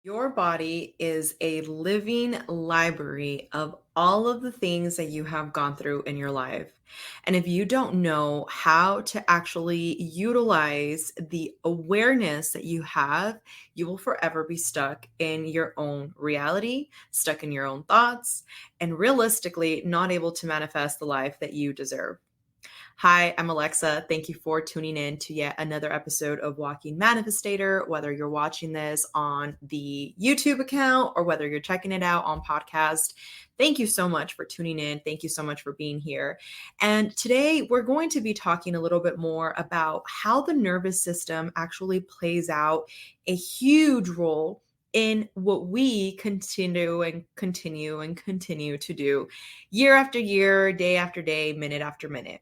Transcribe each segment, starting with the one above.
Your body is a living library of all of the things that you have gone through in your life. And if you don't know how to actually utilize the awareness that you have, you will forever be stuck in your own reality, stuck in your own thoughts, and realistically not able to manifest the life that you deserve. Hi, I'm Alexa. Thank you for tuning in to yet another episode of Walking Manifestator. Whether you're watching this on the YouTube account or whether you're checking it out on podcast, thank you so much for tuning in. Thank you so much for being here. And today we're going to be talking a little bit more about how the nervous system actually plays out a huge role in what we continue to do year after year, day after day, minute after minute.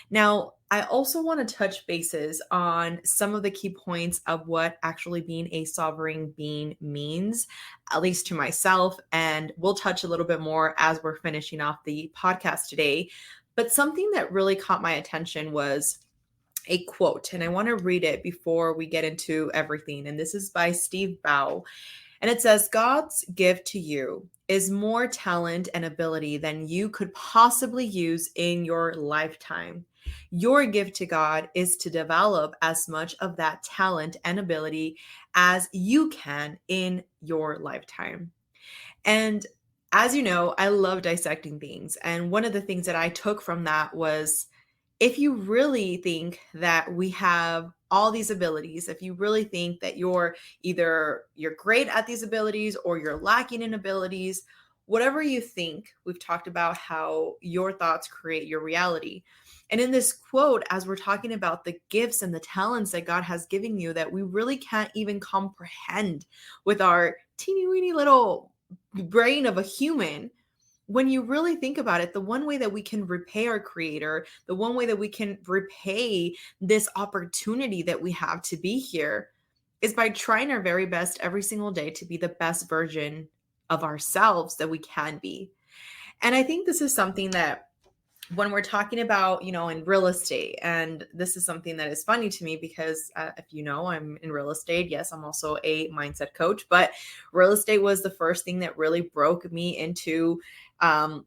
Now, I also want to touch bases on some of the key points of what actually being a sovereign being means, at least to myself. And we'll touch a little bit more as we're finishing off the podcast today. But something that really caught my attention was a quote, and I want to read it before we get into everything. And this is by Steve Bow. And it says, God's gift to you is more talent and ability than you could possibly use in your lifetime. Your gift to God is to develop as much of that talent and ability as you can in your lifetime. And as you know, I love dissecting things. And one of the things that I took from that was if you really think that we have all these abilities, if you really think that you're great at these abilities or you're lacking in abilities, whatever you think, we've talked about how your thoughts create your reality. And in this quote, as we're talking about the gifts and the talents that God has given you that we really can't even comprehend with our teeny weeny little brain of a human, when you really think about it, the one way that we can repay our creator, the one way that we can repay this opportunity that we have to be here is by trying our very best every single day to be the best version of ourselves that we can be. And I think this is something that when we're talking about, in real estate, and this is something that is funny to me because if you know, I'm in real estate. Yes, I'm also a mindset coach, but real estate was the first thing that really broke me into um,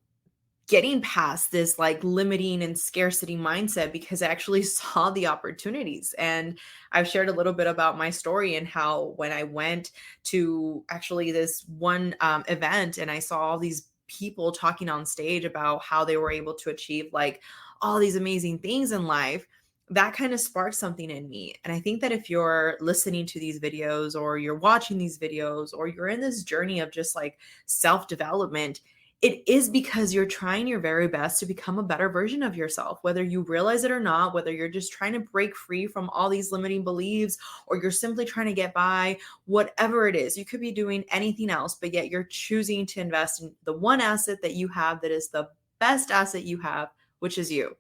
getting past this like limiting and scarcity mindset because I actually saw the opportunities. And I've shared a little bit about my story and how when I went to actually this one event and I saw all these people talking on stage about how they were able to achieve like all these amazing things in life, that kind of sparked something in me. And I think that if you're listening to these videos or you're watching these videos or you're in this journey of just like self development, it is because you're trying your very best to become a better version of yourself, whether you realize it or not, whether you're just trying to break free from all these limiting beliefs or you're simply trying to get by, whatever it is. You could be doing anything else, but yet you're choosing to invest in the one asset that you have that is the best asset you have, which is you.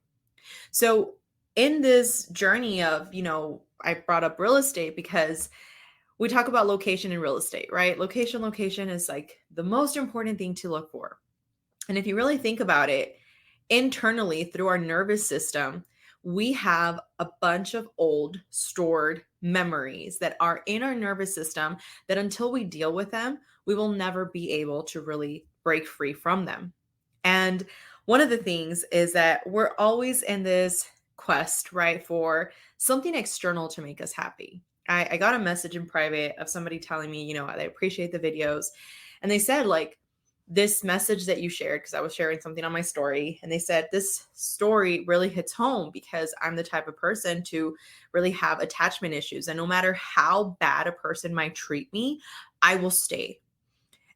So, in this journey of, I brought up real estate because we talk about location in real estate, right? Location is like the most important thing to look for. And if you really think about it, internally through our nervous system, we have a bunch of old stored memories that are in our nervous system that until we deal with them, we will never be able to really break free from them. And one of the things is that we're always in this quest, right, for something external to make us happy. I got a message in private of somebody telling me, they appreciate the videos. And they said, like, this message that you shared, because I was sharing something on my story, and they said, this story really hits home because I'm the type of person to really have attachment issues. And no matter how bad a person might treat me, I will stay.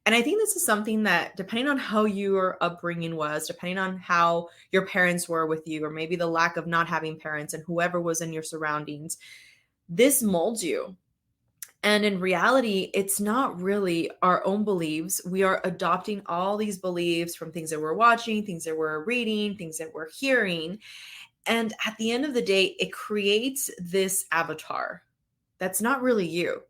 And I think this is something that, depending on how your upbringing was, depending on how your parents were with you, or maybe the lack of not having parents and whoever was in your surroundings, this molds you. And in reality, it's not really our own beliefs. We are adopting all these beliefs from things that we're watching, things that we're reading, things that we're hearing. And at the end of the day, it creates this avatar that's not really you.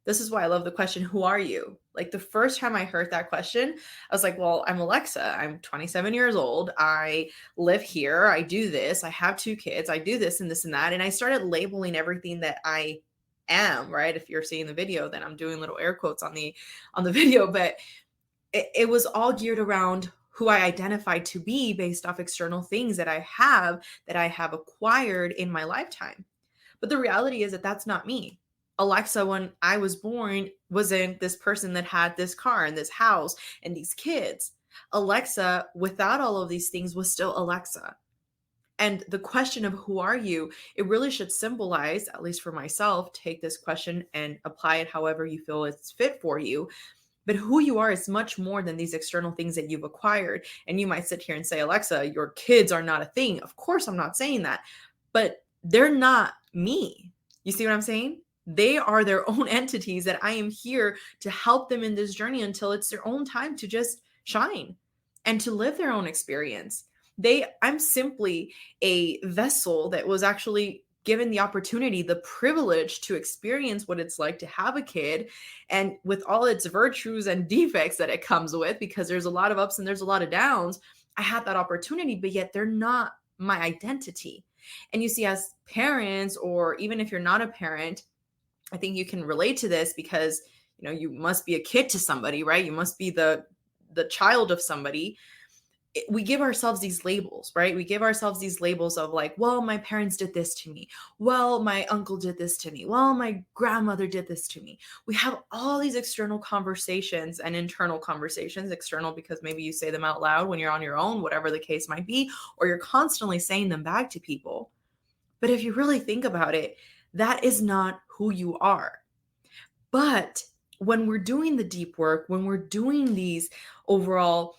This is why I love the question, who are you? Like the first time I heard that question, I was like, well, I'm Alexa. I'm 27 years old. I live here. I do this. I have two kids. I do this and this and that. And I started labeling everything that I am, right? If you're seeing the video, then I'm doing little air quotes on the video, but it was all geared around who I identified to be based off external things that I have acquired in my lifetime. But the reality is that that's not me. Alexa, when I was born, wasn't this person that had this car and this house and these kids. Alexa, without all of these things, was still Alexa. And the question of who are you, it really should symbolize, at least for myself, take this question and apply it however you feel it's fit for you. But who you are is much more than these external things that you've acquired. And you might sit here and say, Alexa, your kids are not a thing. Of course, I'm not saying that, but they're not me. You see what I'm saying? They are their own entities that I am here to help them in this journey until it's their own time to just shine and to live their own experience. I'm simply a vessel that was actually given the opportunity, the privilege to experience what it's like to have a kid, and with all its virtues and defects that it comes with, because there's a lot of ups and there's a lot of downs. I had that opportunity, but yet they're not my identity. And you see, as parents, or even if you're not a parent, I think you can relate to this because, you must be a kid to somebody, right? You must be the child of somebody. We give ourselves these labels, right? We give ourselves these labels of like, well, my parents did this to me. Well, my uncle did this to me. Well, my grandmother did this to me. We have all these external conversations and internal conversations. External because maybe you say them out loud when you're on your own, whatever the case might be, or you're constantly saying them back to people. But if you really think about it, that is not who you are. But when we're doing the deep work, when we're doing these overall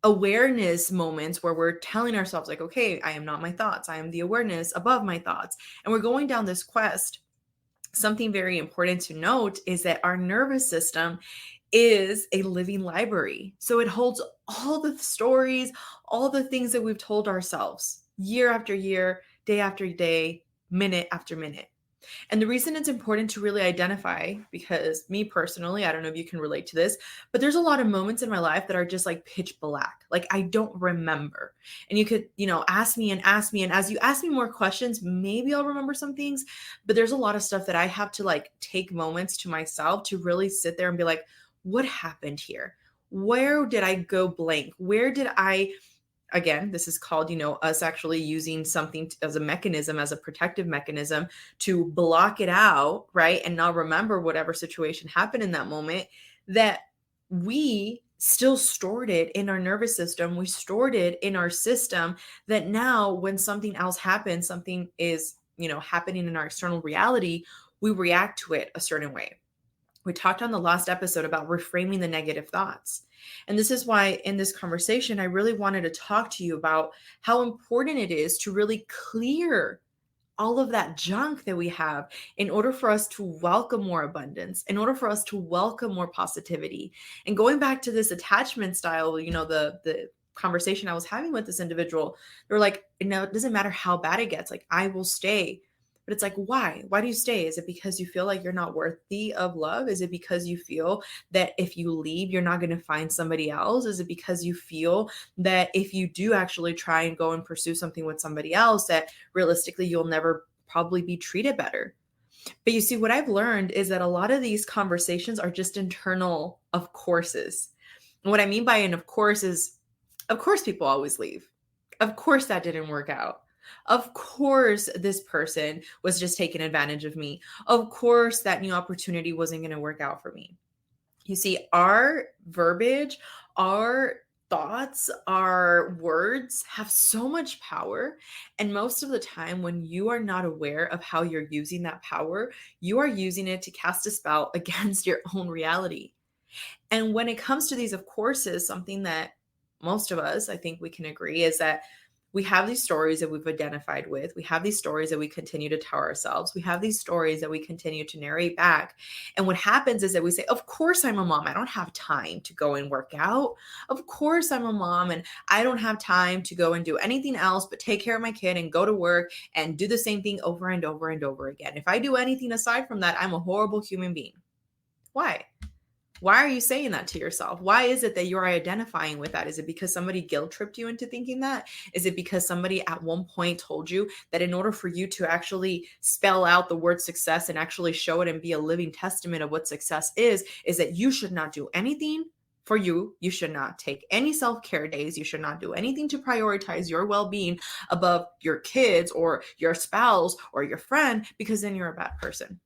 awareness moments where we're telling ourselves like, okay, I am not my thoughts. I am the awareness above my thoughts. And we're going down this quest. Something very important to note is that our nervous system is a living library. So it holds all the stories, all the things that we've told ourselves year after year, day after day, minute after minute. And the reason it's important to really identify, because me personally, I don't know if you can relate to this, but there's a lot of moments in my life that are just like pitch black. Like I don't remember. And you could, ask me and ask me. And as you ask me more questions, maybe I'll remember some things. But there's a lot of stuff that I have to like take moments to myself to really sit there and be like, what happened here? Where did I go blank? Where did I again, this is called, us actually using something as a mechanism, as a protective mechanism to block it out, right? And not remember whatever situation happened in that moment, that we still stored it in our nervous system. We stored it in our system, that now when something else happens, something is, happening in our external reality, we react to it a certain way. We talked on the last episode about reframing the negative thoughts. And this is why in this conversation, I really wanted to talk to you about how important it is to really clear all of that junk that we have in order for us to welcome more abundance, in order for us to welcome more positivity. And going back to this attachment style, the conversation I was having with this individual, they were like, it doesn't matter how bad it gets, like I will stay. But it's like, why? Why do you stay? Is it because you feel like you're not worthy of love? Is it because you feel that if you leave, you're not going to find somebody else? Is it because you feel that if you do actually try and go and pursue something with somebody else, that realistically you'll never probably be treated better? But you see, what I've learned is that a lot of these conversations are just internal of courses. And what I mean by an of course is, of course, people always leave. Of course, that didn't work out. Of course, this person was just taking advantage of me. Of course, that new opportunity wasn't going to work out for me. You see, our verbiage, our thoughts, our words have so much power. And most of the time, when you are not aware of how you're using that power, you are using it to cast a spell against your own reality. And when it comes to these, of course, is something that most of us, I think we can agree, is that we have these stories that we've identified with. We have these stories that we continue to tell ourselves. We have these stories that we continue to narrate back. And what happens is that we say, of course I'm a mom. I don't have time to go and work out. Of course I'm a mom and I don't have time to go and do anything else but take care of my kid and go to work and do the same thing over and over and over again. If I do anything aside from that, I'm a horrible human being. Why? Why are you saying that to yourself? Why is it that you're identifying with that? Is it because somebody guilt tripped you into thinking that? Is it because somebody at one point told you that in order for you to actually spell out the word success and actually show it and be a living testament of what success is that you should not do anything for you? You should not take any self-care days. You should not do anything to prioritize your well-being above your kids or your spouse or your friend, because then you're a bad person.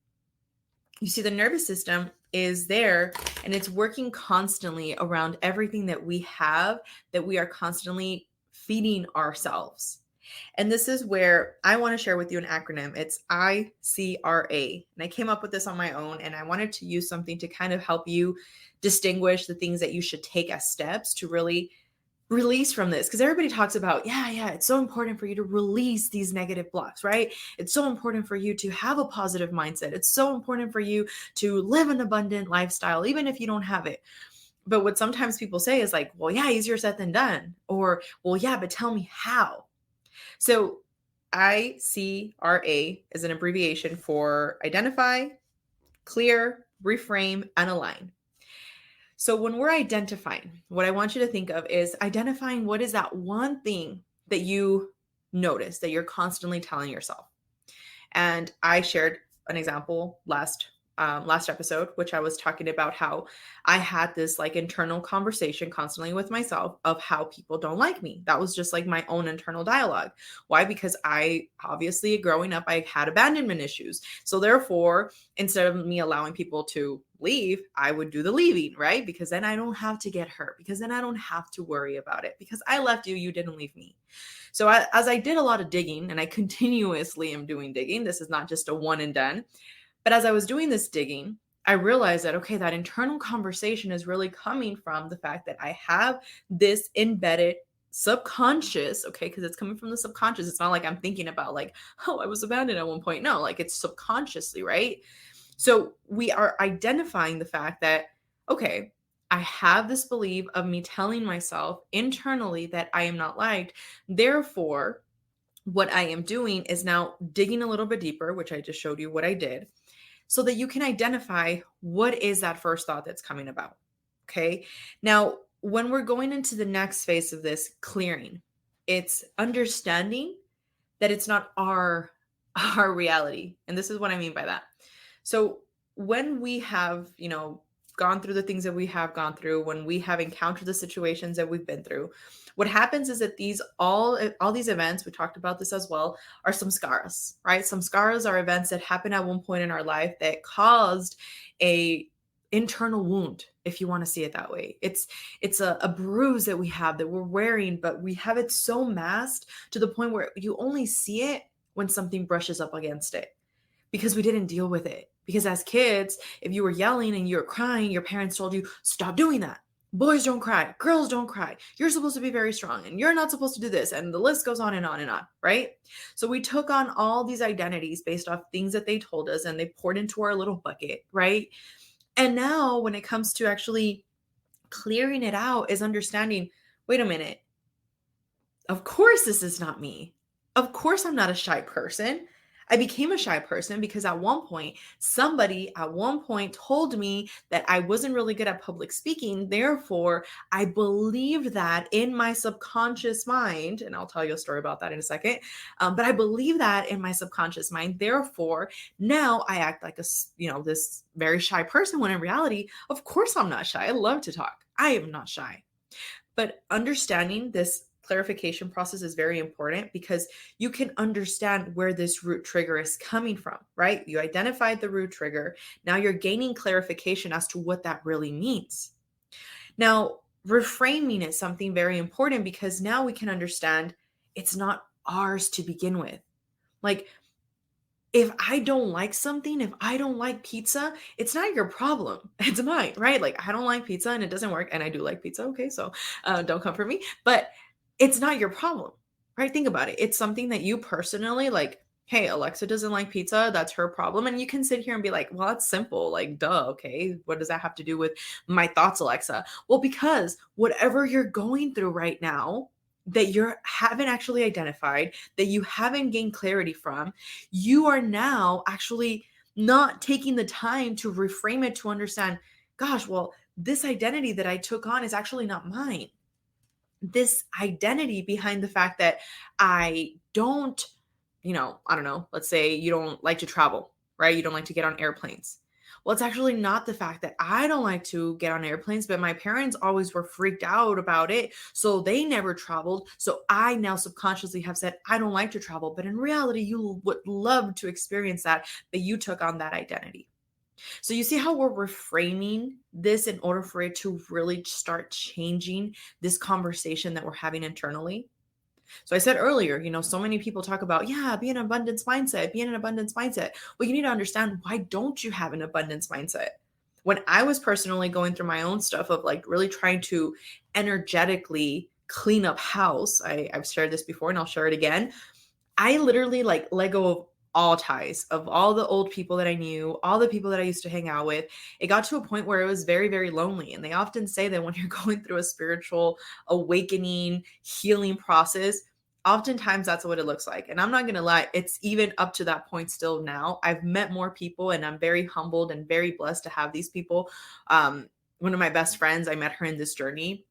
You see, the nervous system is there and it's working constantly around everything that we have, that we are constantly feeding ourselves. And this is where I want to share with you an acronym. It's ICRA. And I came up with this on my own, and I wanted to use something to kind of help you distinguish the things that you should take as steps to really release from this, because everybody talks about, yeah, it's so important for you to release these negative blocks, right? It's so important for you to have a positive mindset. It's so important for you to live an abundant lifestyle, even if you don't have it. But what sometimes people say is like, well, yeah, easier said than done. Or, well, yeah, but tell me how. So ICRA is an abbreviation for identify, clear, reframe, and align. So when we're identifying, what I want you to think of is identifying what is that one thing that you notice that you're constantly telling yourself. And I shared an example last episode, which I was talking about how I had this like internal conversation constantly with myself of how people don't like me. That was just like my own internal dialogue. Why? Because I obviously growing up, I had abandonment issues. So therefore, instead of me allowing people to leave, I would do the leaving, right? Because then I don't have to get hurt, because then I don't have to worry about it, because I left you, you didn't leave me. So as I did a lot of digging, and I continuously am doing digging, this is not just a one and done, but as I was doing this digging, I realized that, okay, that internal conversation is really coming from the fact that I have this embedded subconscious, okay, because it's coming from the subconscious. It's not like I'm thinking about like, oh, I was abandoned at one point. No, like it's subconsciously, right? So we are identifying the fact that, okay, I have this belief of me telling myself internally that I am not liked. Therefore, what I am doing is now digging a little bit deeper, which I just showed you what I did, so that you can identify what is that first thought that's coming about. Okay. Now, when we're going into the next phase of this clearing, it's understanding that it's not our reality. And this is what I mean by that. So when we have, gone through the things that we have gone through, when we have encountered the situations that we've been through, what happens is that all these events, we talked about this as well, are some scars, right? Some scars are events that happen at one point in our life that caused a internal wound, if you want to see it that way. It's a bruise that we have that we're wearing, but we have it so masked to the point where you only see it when something brushes up against it, because we didn't deal with it. Because as kids, if you were yelling and you were crying, your parents told you, stop doing that. Boys don't cry. Girls don't cry. You're supposed to be very strong and you're not supposed to do this. And the list goes on and on and on, right? So we took on all these identities based off things that they told us, and they poured into our little bucket, right? And now when it comes to actually clearing it out is understanding, wait a minute. Of course, this is not me. Of course, I'm not a shy person. I became a shy person because at one point, somebody at one point told me that I wasn't really good at public speaking. Therefore, I believed that in my subconscious mind. And I'll tell you a story about that in a second. But I believe that in my subconscious mind. Therefore, now I act like this very shy person, when in reality, of course, I'm not shy. I love to talk. I am not shy. But understanding this clarification process is very important, because you can understand where this root trigger is coming from, right? You identified the root trigger. Now you're gaining clarification as to what that really means. Now, reframing is something very important, because now we can understand it's not ours to begin with. Like, if I don't like something, if I don't like pizza, it's not your problem. It's mine, right? Like, I don't like pizza and it doesn't work. And I do like pizza. Okay. So don't come for me, but it's not your problem, right? Think about it. It's something that you personally like. Hey, Alexa doesn't like pizza. That's her problem. And you can sit here and be like, well, that's simple. Like, duh. Okay. What does that have to do with my thoughts, Alexa? Well, because whatever you're going through right now, that you haven't actually identified, that you haven't gained clarity from, you are now actually not taking the time to reframe it to understand, gosh, well, this identity that I took on is actually not mine. This identity behind the fact that I don't, I don't know, let's say you don't like to travel, right? You don't like to get on airplanes. Well, it's actually not the fact that I don't like to get on airplanes, but my parents always were freaked out about it. So they never traveled. So I now subconsciously have said, I don't like to travel. But in reality, you would love to experience that, but you took on that identity. So you see how we're reframing this in order for it to really start changing this conversation that we're having internally. So I said earlier, so many people talk about, yeah, be an abundance mindset, be in an abundance mindset. Well, you need to understand, why don't you have an abundance mindset? When I was personally going through my own stuff of like really trying to energetically clean up house, I've shared this before and I'll share it again. I literally like let go of all ties of all the old people that I knew, all the people that I used to hang out with. It got to a point where it was very, very lonely. And they often say that when you're going through a spiritual awakening, healing process, oftentimes that's what it looks like. And I'm not going to lie, it's even up to that point still now. I've met more people and I'm very humbled and very blessed to have these people. One of my best friends, I met her in this journey,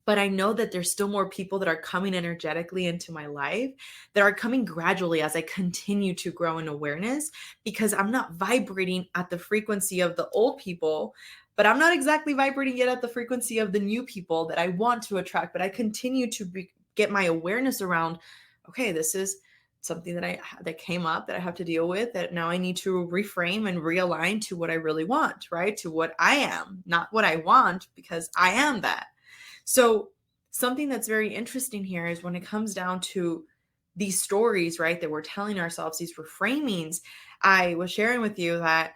but I know that there's still more people that are coming energetically into my life that are coming gradually as I continue to grow in awareness, because I'm not vibrating at the frequency of the old people, but I'm not exactly vibrating yet at the frequency of the new people that I want to attract. But I continue to get my awareness around, okay, this is something that came up that I have to deal with, that now I need to reframe and realign to what I really want, right? To what I am, not what I want, because I am that. So something that's very interesting here is when it comes down to these stories, right, that we're telling ourselves, these reframings. I was sharing with you that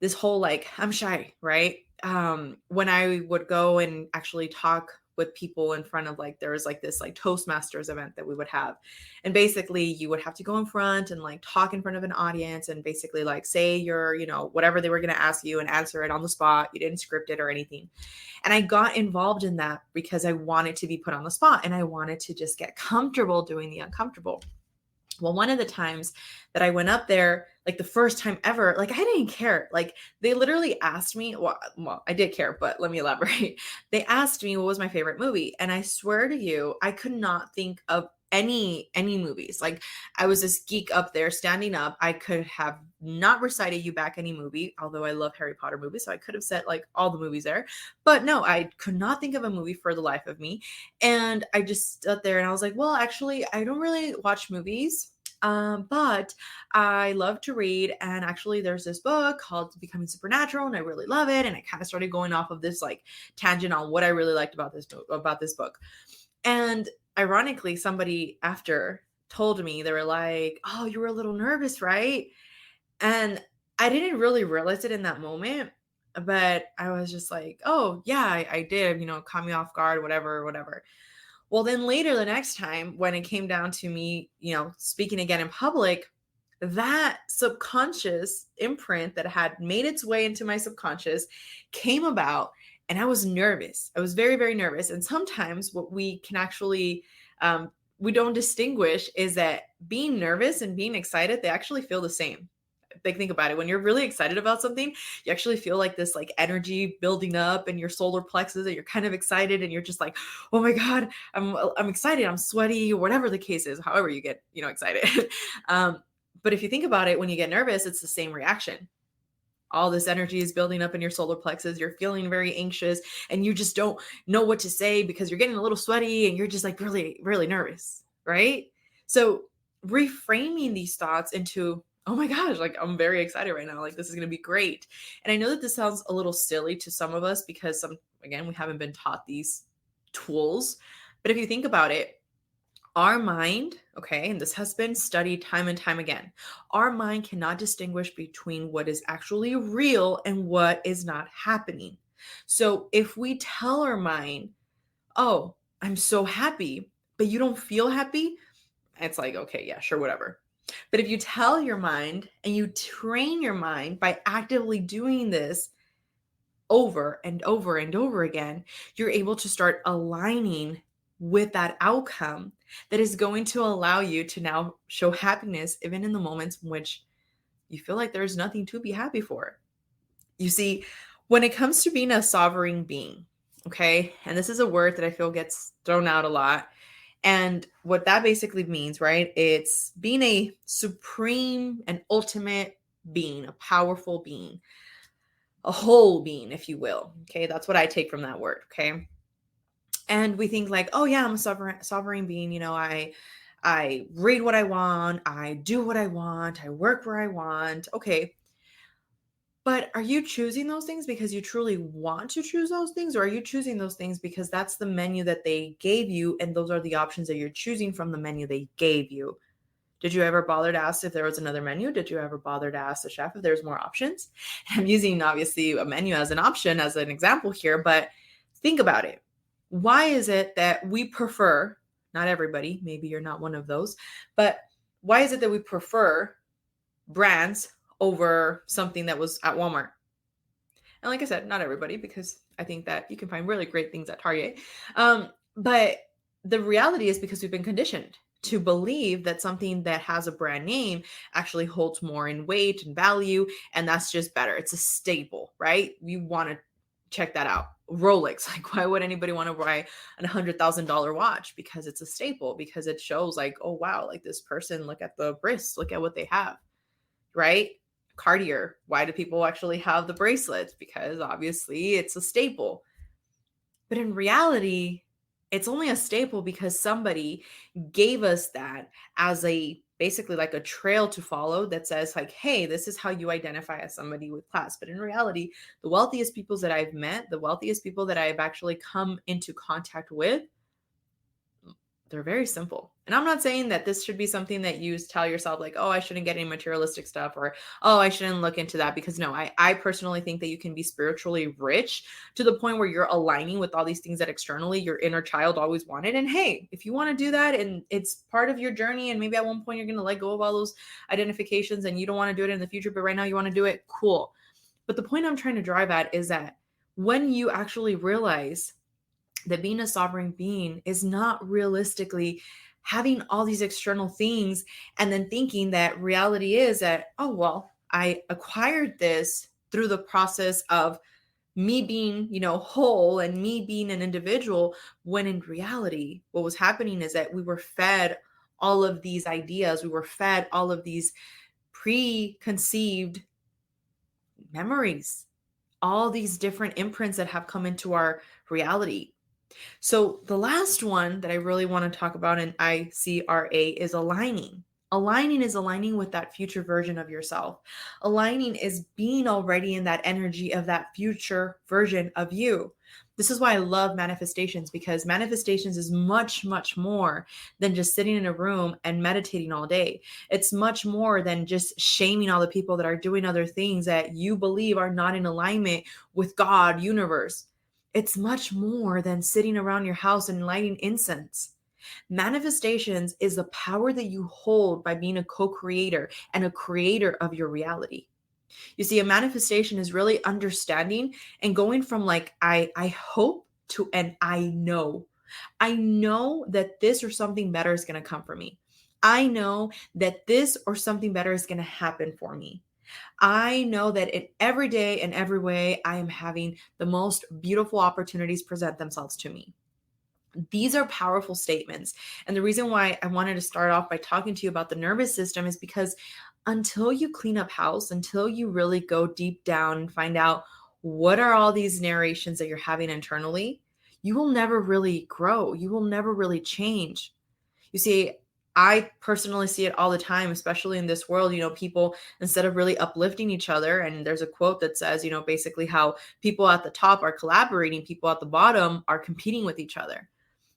this whole like, I'm shy, right? When I would go and actually talk with people in front of, like, there was like this like Toastmasters event that we would have. And basically you would have to go in front and like talk in front of an audience and basically like say your, whatever they were going to ask you and answer it on the spot. You didn't script it or anything. And I got involved in that because I wanted to be put on the spot and I wanted to just get comfortable doing the uncomfortable. Well, one of the times that I went up there, like the first time ever, like I didn't care. Like they literally asked me, well, I did care, but let me elaborate. They asked me what was my favorite movie. And I swear to you, I could not think of any movies. Like I was this geek up there standing up. I could have not recited you back any movie, although I love Harry Potter movies. So I could have said like all the movies there. But no, I could not think of a movie for the life of me. And I just stood there and I was like, well, actually, I don't really watch movies. But I love to read. And actually, there's this book called Becoming Supernatural, and I really love it. And I kind of started going off of this like tangent on what I really liked about this book. And ironically, somebody after told me, they were like, "Oh, you were a little nervous, right?" And I didn't really realize it in that moment, but I was just like, "Oh, yeah, I did. Caught me off guard, whatever, whatever." Well, then later the next time when it came down to me, speaking again in public, that subconscious imprint that had made its way into my subconscious came about, and I was nervous. I was very, very nervous. And sometimes what we can actually, we don't distinguish is that being nervous and being excited, they actually feel the same. Like think about it. When you're really excited about something, you actually feel like this like energy building up in your solar plexus, and you're kind of excited and you're just like, oh my God, I'm excited. I'm sweaty, or whatever the case is, however you get, excited. But if you think about it, when you get nervous, it's the same reaction. All this energy is building up in your solar plexus. You're feeling very anxious and you just don't know what to say because you're getting a little sweaty and you're just like really, really nervous, right? So reframing these thoughts into, oh my gosh, like I'm very excited right now. Like this is going to be great. And I know that this sounds a little silly to some of us because again, we haven't been taught these tools. But if you think about it, our mind, okay, and this has been studied time and time again, our mind cannot distinguish between what is actually real and what is not happening. So if we tell our mind, oh, I'm so happy, but you don't feel happy, it's like, okay, yeah, sure, whatever. But if you tell your mind and you train your mind by actively doing this over and over and over again, you're able to start aligning with that outcome that is going to allow you to now show happiness even in the moments in which you feel like there's nothing to be happy for. You see, When it comes to being a sovereign being, okay, and this is a word that I feel gets thrown out a lot. And what that basically means, right? It's being a supreme and ultimate being, a powerful being, a whole being, if you will. Okay, that's what I take from that word. Okay. And we think like, oh yeah, I'm a sovereign being. I read what I want, I do what I want, I work where I want. Okay. But are you choosing those things because you truly want to choose those things? Or are you choosing those things because that's the menu that they gave you and those are the options that you're choosing from the menu they gave you? Did you ever bother to ask if there was another menu? Did you ever bother to ask the chef if there's more options? I'm using obviously a menu as an option as an example here, but think about it. Why is it that we prefer, not everybody, maybe you're not one of those, but why is it that we prefer brands over something that was at Walmart? And like I said, not everybody, because I think that you can find really great things at Target. But the reality is because we've been conditioned to believe that something that has a brand name actually holds more in weight and value. And that's just better. It's a staple, right? You want to check that out. Rolex, like, why would anybody want to buy a $100,000 watch? Because it's a staple, because it shows like, oh, wow, like this person, look at the wrists, look at what they have, right? Cartier, why do people actually have the bracelets? Because obviously it's a staple. But in reality, it's only a staple because somebody gave us that as a basically like a trail to follow that says like, hey, this is how you identify as somebody with class. But in reality, the wealthiest people that I've met, the wealthiest people that I've actually come into contact with, they're very simple. And I'm not saying that this should be something that you tell yourself like, oh, I shouldn't get any materialistic stuff, or, oh, I shouldn't look into that, because no, I personally think that you can be spiritually rich to the point where you're aligning with all these things that externally your inner child always wanted. And hey, if you want to do that and it's part of your journey, and maybe at one point you're going to let go of all those identifications and you don't want to do it in the future, but right now you want to do it, cool. But the point I'm trying to drive at is that when you actually realize that being a sovereign being is not realistically having all these external things and then thinking that reality is that, oh, well, I acquired this through the process of me being, whole and me being an individual, when in reality, what was happening is that we were fed all of these ideas, we were fed all of these preconceived memories, all these different imprints that have come into our reality. So the last one that I really want to talk about in ICRA is aligning. Aligning is aligning with that future version of yourself. Aligning is being already in that energy of that future version of you. This is why I love manifestations, because manifestations is much, much more than just sitting in a room and meditating all day. It's much more than just shaming all the people that are doing other things that you believe are not in alignment with God, universe. It's much more than sitting around your house and lighting incense. Manifestations is the power that you hold by being a co-creator and a creator of your reality. You see, a manifestation is really understanding and going from like, I hope to, and I know. I know that this or something better is going to come for me. I know that this or something better is going to happen for me. I know that in every day and every way, I am having the most beautiful opportunities present themselves to me. These are powerful statements. And the reason why I wanted to start off by talking to you about the nervous system is because until you clean up house, until you really go deep down and find out what are all these narrations that you're having internally, you will never really grow. You will never really change. You see, I personally see it all the time, especially in this world, people, instead of really uplifting each other, and there's a quote that says, basically how people at the top are collaborating, people at the bottom are competing with each other.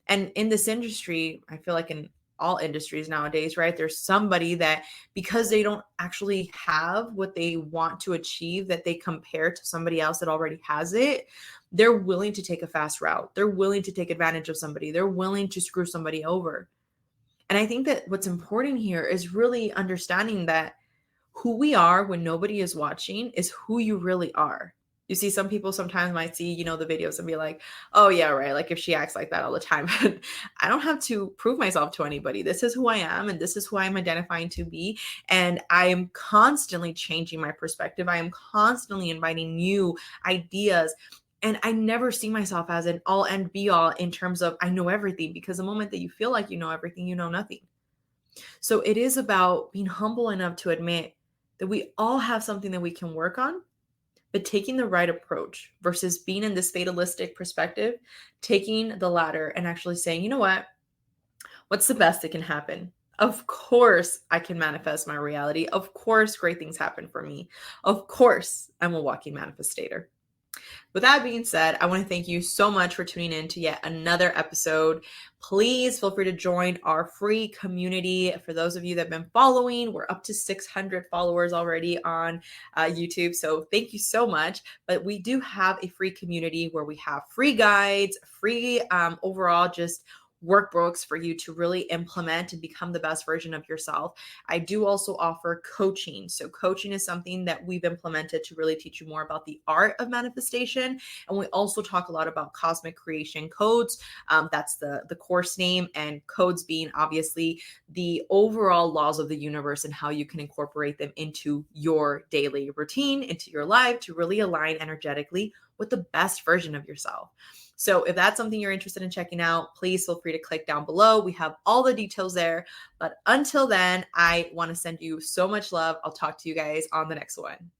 And in this industry, I feel like in all industries nowadays, right? There's somebody that, because they don't actually have what they want to achieve, that they compare to somebody else that already has it, they're willing to take a fast route. They're willing to take advantage of somebody. They're willing to screw somebody over. And I think that what's important here is really understanding that who we are when nobody is watching is who you really are. You see, some people sometimes might see, the videos and be like, oh, yeah, right. Like if she acts like that all the time, but I don't have to prove myself to anybody. This is who I am and this is who I'm identifying to be. And I am constantly changing my perspective. I am constantly inviting new ideas. And I never see myself as an all and be all in terms of I know everything, because the moment that you feel like you know everything, you know nothing. So it is about being humble enough to admit that we all have something that we can work on, but taking the right approach versus being in this fatalistic perspective, taking the latter and actually saying, you know what? What's the best that can happen? Of course, I can manifest my reality. Of course, great things happen for me. Of course, I'm a walking manifestator. With that being said, I want to thank you so much for tuning in to yet another episode. Please feel free to join our free community. For those of you that have been following, we're up to 600 followers already on YouTube. So thank you so much. But we do have a free community where we have free guides, free overall just workbooks for you to really implement and become the best version of yourself. I do also offer coaching. So coaching is something that we've implemented to really teach you more about the art of manifestation. And we also talk a lot about cosmic creation codes. That's the course name, and codes being obviously the overall laws of the universe and how you can incorporate them into your daily routine, into your life to really align energetically with the best version of yourself. So if that's something you're interested in checking out, please feel free to click down below. We have all the details there. But until then, I want to send you so much love. I'll talk to you guys on the next one.